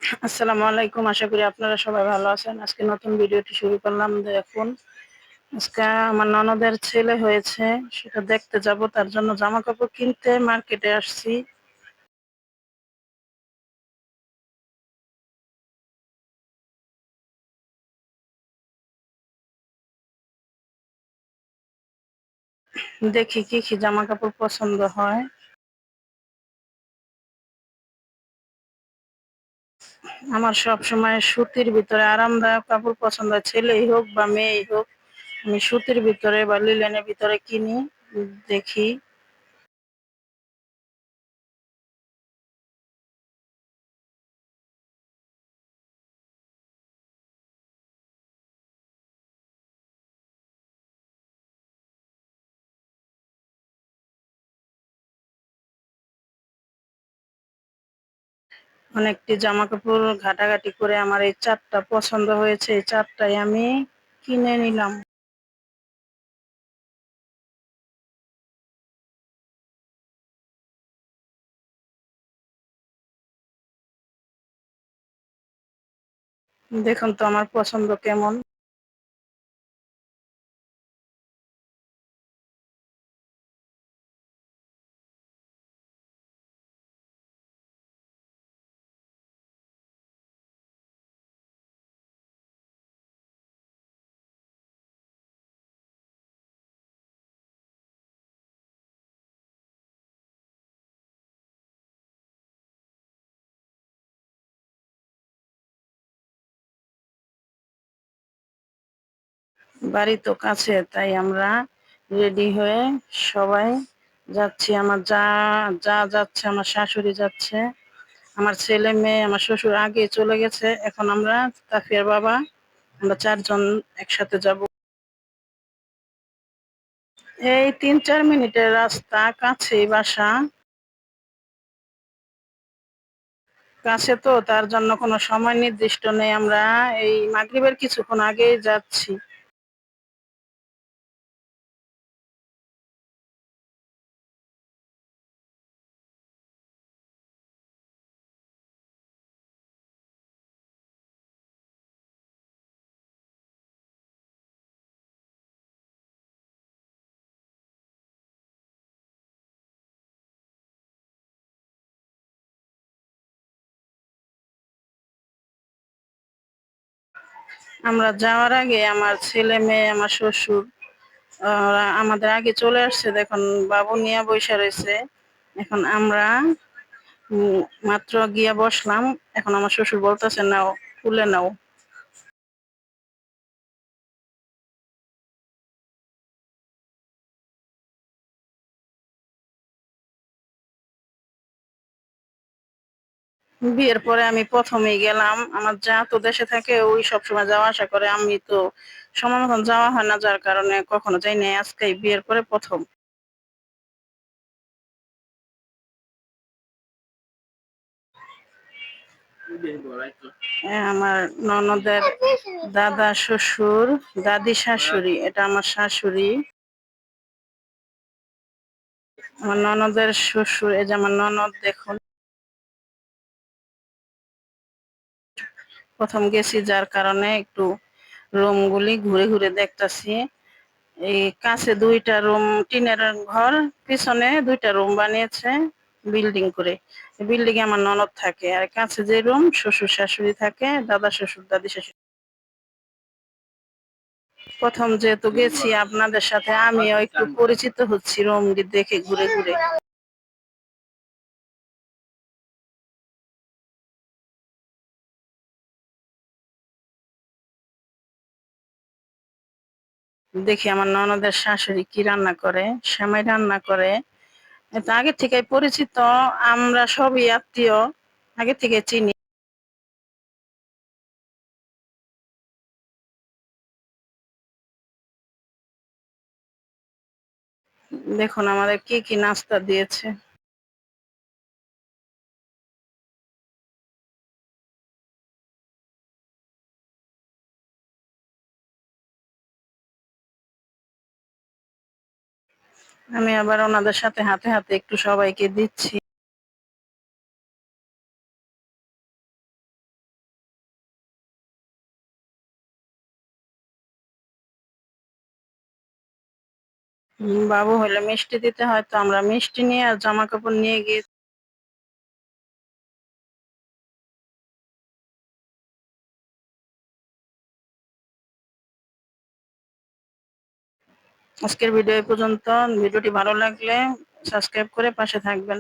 আসসালামু আলাইকুম। আশা করি আপনারা সবাই ভালো আছেন। আজকে নতুন ভিডিওটি শুরু করলাম। দেখুন, আজকে আমার ননদের ছেলে হয়েছে, সেটা দেখতে যাব। তার জন্য জামাকাপড় কিনতে মার্কেটে আসছি। দেখি কি কি জামাকাপড় পছন্দ হয়। আমার সবসময় সুতির ভিতরে আরামদায়ক কাপড় পছন্দ হয়, ছেলেই হোক বা মেয়েই হোক। আমি সুতির ভিতরে বা লিলেনের ভিতরে কিনি। দেখি অনেকটি জামাকাপড় ঘাটাঘাটি করে আমার এই ৪টা পছন্দ হয়েছে। এই ৪টাই আমি কিনে নিলাম। দেখুন তো আমার পছন্দ কেমন। বাড়ি তো কাছে, তাই আমরা রেডি হয়ে সবাই যাচ্ছি। আমার যা যা যাচ্ছে, আমার শাশুড়ি যাচ্ছে, আমার ছেলে মেয়ে, আমার শ্বশুর আগে চলে গেছে। এখন আমরা তাফিয়ার বাবা, আমরা ৪ জন একসাথে যাব। এই ৩-৪ মিনিটের রাস্তা, কাছেই বাসা। কাছে তো, তার জন্য কোনো সময় নির্দিষ্ট নেই। আমরা এই মাগরিবের কিছুক্ষণ আগেই যাচ্ছি। আমরা যাওয়ার আগে আমার ছেলে মেয়ে, আমার শ্বশুর ওরা আমাদের আগে চলে আসছে। দেখুন, বাবু নিয়ে বইসা রয়েছে। এখন আমরা মাত্র গিয়া বসলাম। এখন আমার শ্বশুর বলতেছে, নাও, তুলে নাও। বিয়ের পরে আমি প্রথমেই গেলাম। আমার যা তো দেশে থাকে, ওই সবসময় যাওয়া আসা করে। আমি তো সময় মতন যাওয়া হয় না, যার কারণে কখনো যাই নাই। আজকে বিয়ের পরে প্রথম। আমার ননদের দাদা শ্বশুর, দাদি শাশুড়ি, এটা আমার শাশুড়ি। আমার ননদের শ্বশুর, এই যে আমার ননদ। দেখুন, প্রথম গেছি, যার কারণে একটু রুমগুলি ঘুরে ঘুরে দেখতাছি। এই কাছে ২টা রুম, টিনের ঘর, পিছনে ২টা রুম বানিয়েছে বিল্ডিং করে। বিল্ডিং এ আমার ননদ থাকে, আর কাছে যে রুম, শ্বশুর শাশুড়ি থাকে, দাদা শ্বশুর দাদি শাশুড়ি। প্রথম যেহেতু গেছি আপনাদের সাথে, আমিও একটু পরিচিত হচ্ছি রুমটি দেখে ঘুরে ঘুরে। দেখি আমার ননদের শাশুড়ি কি রান্না করে। সেমাই রান্না করে। এটা আগে থেকে পরিচিত, আমরা সবই আত্মীয়, আগে থেকে চিনি। দেখুন আমাদের কি কি নাস্তা দিয়েছে। আমি আবার ওনাদের সাথে হাতে হাতে একটু সবাইকে দিচ্ছি। বাবু হলে মিষ্টি দিতে হয়, তো আমরা মিষ্টি নিয়ে আর জামা কাপড় নিয়ে গিয়ে আজকের ভিডিও এই পর্যন্ত। ভিডিওটি ভালো লাগলে সাবস্ক্রাইব করে পাশে থাকবেন।